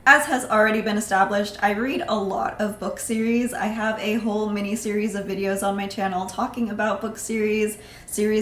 As has already been established, I read a lot of book series. I have a whole mini series of videos on my channel talking about book series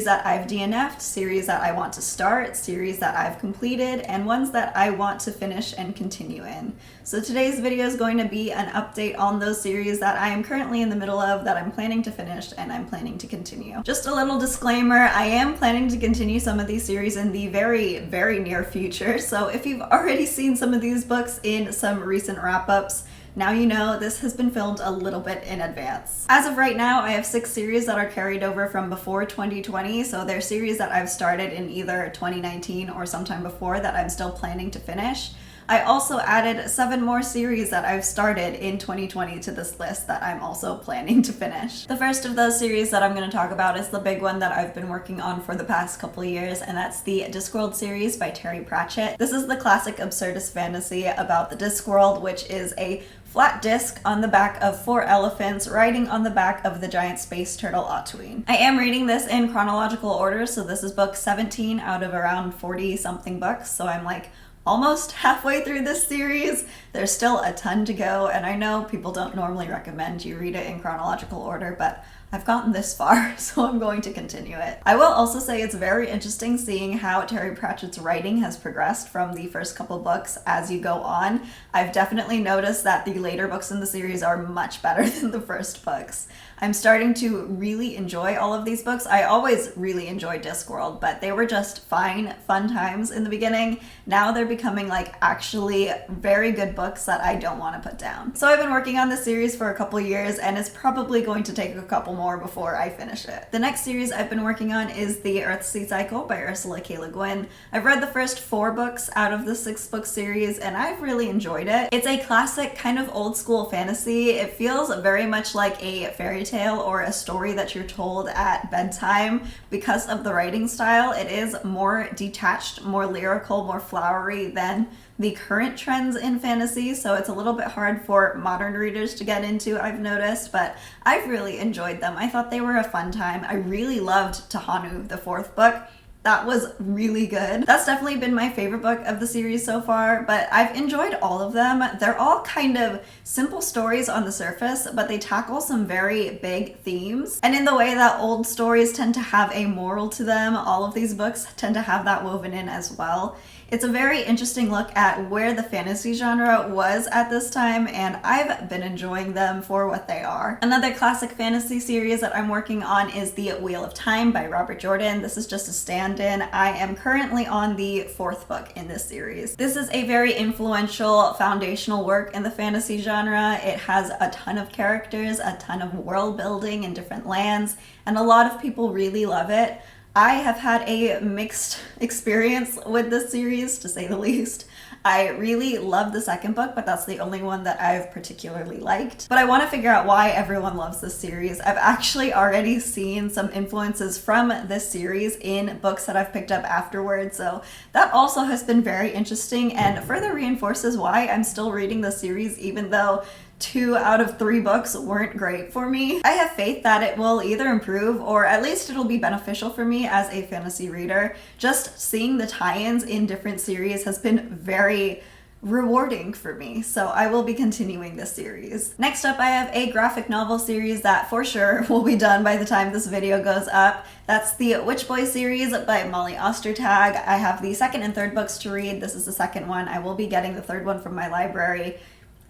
that I've DNF'd, series that I want to start, series that I've completed, and ones that I want to finish and continue in. So today's video is going to be an update on those series that I am currently in the middle of, that I'm planning to finish and I'm planning to continue. Just a little disclaimer, I am planning to continue some of these series in the very, very near future. So if you've already seen some of these books in some recent wrap-ups, now you know this has been filmed a little bit in advance. As of right now, I have 6 series that are carried over from before 2020, so they're series that I've started in either 2019 or sometime before that I'm still planning to finish. I also added 7 more series that I've started in 2020 to this list that I'm also planning to finish. The first of those series that I'm going to talk about is the big one that I've been working on for the past couple of years, and that's the Discworld series by Pratchett. This is the classic absurdist fantasy about the Discworld, which is a flat disc on the back of 4 elephants riding on the back of the giant space turtle Otween. I am reading this in chronological order, so this is book 17 out of around 40 something books, so I'm like almost halfway through this series. There's still a ton to go, and I know people don't normally recommend you read it in chronological order, but I've gotten this far, so I'm going to continue it. I will also say it's very interesting seeing how Terry Pratchett's writing has progressed from the first couple books as you go on. I've definitely noticed that the later books in the series are much better than the first books. I'm starting to really enjoy all of these books. I always really enjoyed Discworld, but they were just fun times in the beginning. Now they're becoming like actually very good books that I don't want to put down. So I've been working on this series for a couple years, and it's probably going to take a couple more before I finish it. The next series I've been working on is the Earthsea cycle by Ursula Guin. I've read the first 4 books out of the 6-book series, and I've really enjoyed it. It's a classic kind of old school fantasy. It feels very much like a fairy tale or a story that you're told at bedtime. Because of the writing style, it is more detached, more lyrical, more flowery than the current trends in fantasy, so it's a little bit hard for modern readers to get into, I've noticed, but I've really enjoyed them. I thought they were a fun time. I really loved Tahanu, the 4th book. That was really good. That's definitely been my favorite book of the series so far, but I've enjoyed all of them. They're all kind of simple stories on the surface, but they tackle some very big themes. And in the way that old stories tend to have a moral to them, all of these books tend to have that woven in as well. It's a very interesting look at where the fantasy genre was at this time, and I've been enjoying them for what they are. Another classic fantasy series that I'm working on is The Wheel of Time by Robert Jordan. This is just a stand-in. I am currently on the 4th book in this series. This is a very influential foundational work in the fantasy genre. It has a ton of characters, a ton of world building in different lands, and a lot of people really love it. I have had a mixed experience with this series, to say the least. I really love the 2nd book, but that's the only one that I've particularly liked. But I want to figure out why everyone loves this series. I've actually already seen some influences from this series in books that I've picked up afterwards, so that also has been very interesting and further reinforces why I'm still reading the series, even though 2 out of 3 books weren't great for me. I have faith that it will either improve or at least it'll be beneficial for me as a fantasy reader. Just seeing the tie-ins in different series has been very rewarding for me, so I will be continuing this series. Next up, I have a graphic novel series that for sure will be done by the time this video goes up. That's the Witch Boy series by Molly Ostertag. I have the 2nd and 3rd books to read. This is the 2nd one. I will be getting the 3rd one from my library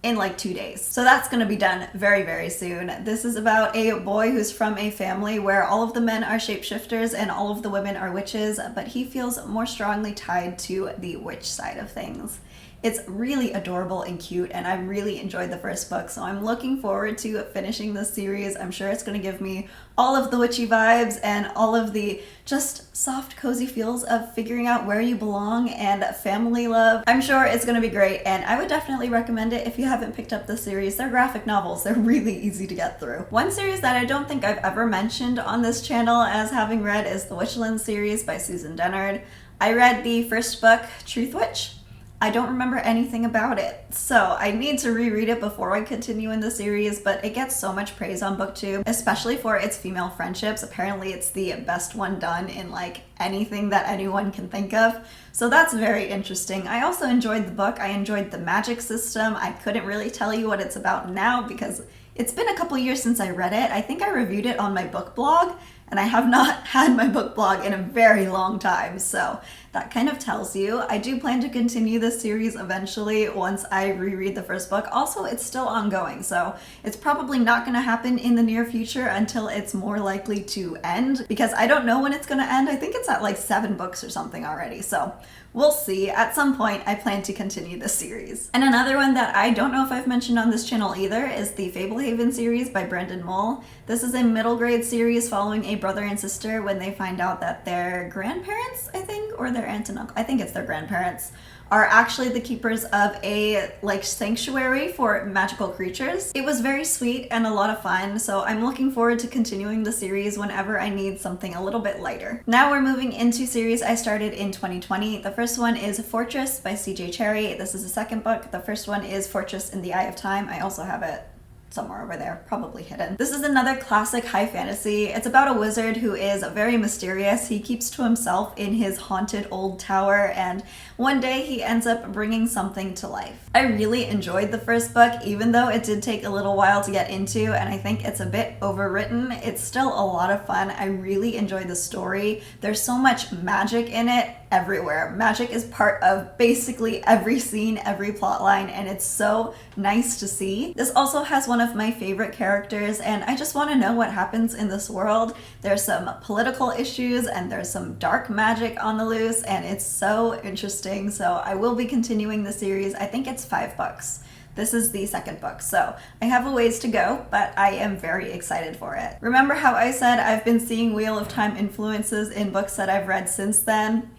in like 2 days. So that's going to be done very, very soon. This is about a boy who's from a family where all of the men are shapeshifters and all of the women are witches, but he feels more strongly tied to the witch side of things. It's really adorable and cute, and I really enjoyed the first book, so I'm looking forward to finishing this series. I'm sure it's going to give me all of the witchy vibes and all of the just soft, cozy feels of figuring out where you belong and family love. I'm sure it's going to be great, and I would definitely recommend it if you haven't picked up the series. They're graphic novels. They're really easy to get through. One series that I don't think I've ever mentioned on this channel as having read is the Witchlands series by Dennard. I read the first book, Truth Witch. I don't remember anything about it. So I need to reread it before I continue in the series, but it gets so much praise on booktube, especially for its female friendships. Apparently it's the best one done in like anything that anyone can think of. So that's very interesting. I also enjoyed the book. I enjoyed the magic system. I couldn't really tell you what it's about now because it's been a couple years since I read it. I think I reviewed it on my book blog, and I have not had my book blog in a very long time, so that kind of tells you. I do plan to continue this series eventually once I reread the first book. Also, it's still ongoing, so it's probably not going to happen in the near future until it's more likely to end, because I don't know when it's going to end. I think it's at like 7 books or something already, so we'll see. At some point, I plan to continue this series. And another one that I don't know if I've mentioned on this channel either is the Fablehaven series by Brendan Mull. This is a middle grade series following a brother and sister when they find out that their grandparents, I think, or their aunt and uncle, I think it's their grandparents, are actually the keepers of a like sanctuary for magical creatures. It was very sweet and a lot of fun, so I'm looking forward to continuing the series whenever I need something a little bit lighter. Now we're moving into series I started in 2020. The first one is Fortress by CJ Cherryh. This is the second book. The first one is Fortress in the Eye of Time. I also have it somewhere over there, probably hidden. This is another classic high fantasy. It's about a wizard who is very mysterious. He keeps to himself in his haunted old tower, and one day he ends up bringing something to life. I really enjoyed the first book, even though it did take a little while to get into, and I think it's a bit overwritten. It's still a lot of fun. I really enjoyed the story. There's so much magic in it everywhere. Magic is part of basically every scene, every plot line, and it's so nice to see. This also has one of my favorite characters, and I just want to know what happens in this world. There's some political issues and there's some dark magic on the loose, and it's so interesting. So I will be continuing the series. I think it's 5 books. This is the second book, so I have a ways to go, but I am very excited for it. Remember how I said I've been seeing Wheel of Time influences in books that I've read since then?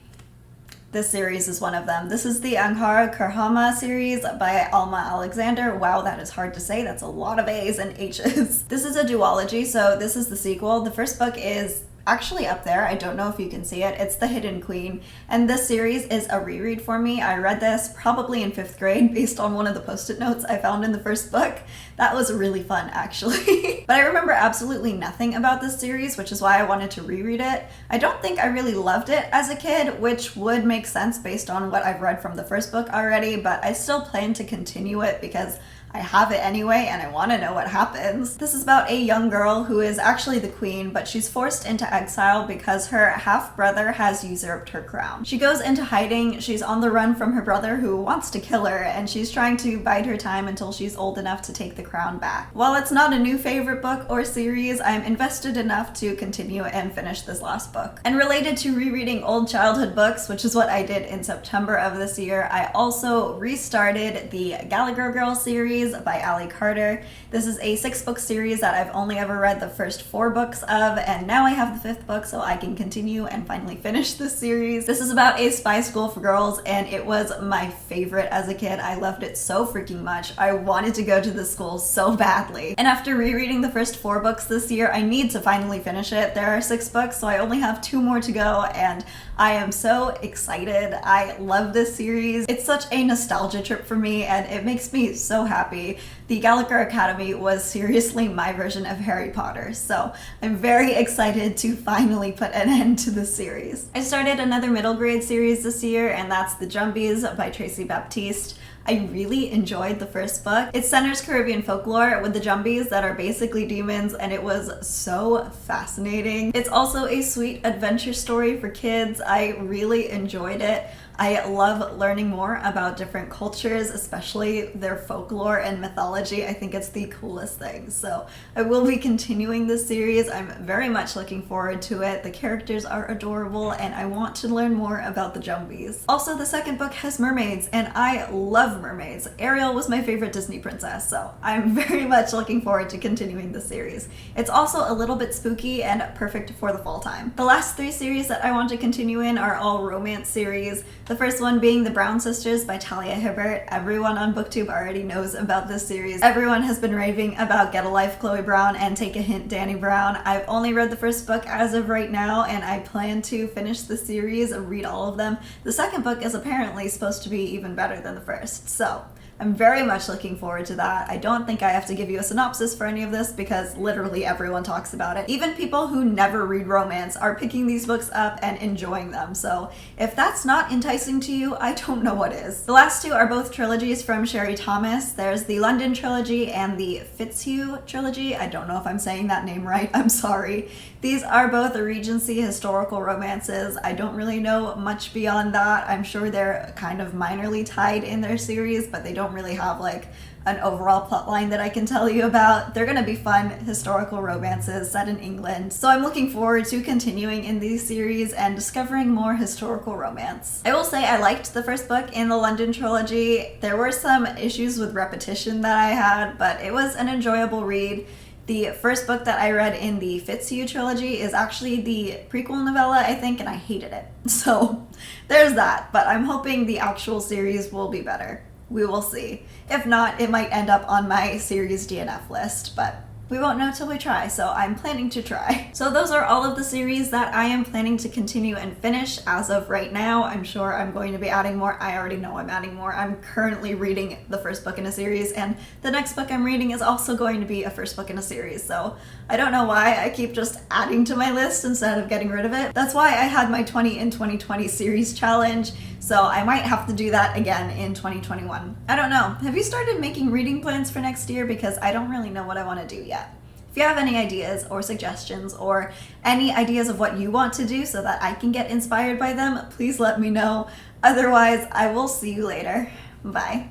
This series is one of them. This is the Anghara Hama series by Alma Alexander. Wow, that is hard to say. That's a lot of A's and H's. This is a duology, so this is the sequel. The first book is actually up there. I don't know if you can see it. It's The Hidden Queen, and this series is a reread for me. I read this probably in 5th grade based on one of the post-it notes I found in the first book. That was really fun, actually. But I remember absolutely nothing about this series, which is why I wanted to reread it. I don't think I really loved it as a kid, which would make sense based on what I've read from the first book already, but I still plan to continue it because I have it anyway and I want to know what happens. This is about a young girl who is actually the queen, but she's forced into exile because her half-brother has usurped her crown. She goes into hiding. She's on the run from her brother who wants to kill her, and she's trying to bide her time until she's old enough to take the crown back. While it's not a new favorite book or series, I'm invested enough to continue and finish this last book. And related to rereading old childhood books, which is what I did in September of this year, I also restarted the Gallagher Girl series by Ali Carter. This is a 6-book series that I've only ever read the first 4 books of, and now I have the 5th book so I can continue and finally finish this series. This is about a spy school for girls, and it was my favorite as a kid. I loved it so freaking much. I wanted to go to this school so badly. And after rereading the first 4 books this year, I need to finally finish it. There are 6 books, so I only have 2 more to go, and I am so excited. I love this series. It's such a nostalgia trip for me, and it makes me so happy. The Gallagher Academy was seriously my version of Harry Potter, so I'm very excited to finally put an end to this series. I started another middle grade series this year, and that's The Jumbies by Tracey Baptiste. I really enjoyed the first book. It centers Caribbean folklore with the Jumbies that are basically demons, and it was so fascinating. It's also a sweet adventure story for kids. I really enjoyed it. I love learning more about different cultures, especially their folklore and mythology. I think it's the coolest thing. So I will be continuing this series. I'm very much looking forward to it. The characters are adorable and I want to learn more about the Jumbies. Also, the second book has mermaids and I love mermaids. Ariel was my favorite Disney princess, so I'm very much looking forward to continuing the series. It's also a little bit spooky and perfect for the fall time. The last 3 series that I want to continue in are all romance series. The first one being The Brown Sisters by Talia Hibbert. Everyone on BookTube already knows about this series. Everyone has been raving about Get a Life Chloe Brown and Take a Hint Danny Brown. I've only read the first book as of right now, and I plan to finish the series and read all of them. The second book is apparently supposed to be even better than the first, so I'm very much looking forward to that. I don't think I have to give you a synopsis for any of this because literally everyone talks about it. Even people who never read romance are picking these books up and enjoying them. So if that's not enticing to you, I don't know what is. The last two are both trilogies from Cherryh Thomas. There's the London trilogy and the Fitzhugh trilogy. I don't know if I'm saying that name right. I'm sorry. These are both Regency historical romances. I don't really know much beyond that. I'm sure they're kind of minorly tied in their series, but they don't really have like an overall plotline that I can tell you about. They're gonna be fun historical romances set in England, so I'm looking forward to continuing in these series and discovering more historical romance. I will say I liked the first book in the London trilogy. There were some issues with repetition that I had, but it was an enjoyable read. The first book that I read in the Fitzhugh trilogy is actually the prequel novella, I think, and I hated it. So there's that, but I'm hoping the actual series will be better. We will see. If not, it might end up on my series DNF list, but we won't know till we try, so I'm planning to try. So those are all of the series that I am planning to continue and finish as of right now. I'm sure I'm going to be adding more. I already know I'm adding more. I'm currently reading the first book in a series, and the next book I'm reading is also going to be a first book in a series, so I don't know why I keep just adding to my list instead of getting rid of it. That's why I had my 20 in 2020 series challenge, so I might have to do that again in 2021. I don't know. Have you started making reading plans for next year? Because I don't really know what I want to do yet. If you have any ideas or suggestions or any ideas of what you want to do so that I can get inspired by them, please let me know. Otherwise, I will see you later. Bye.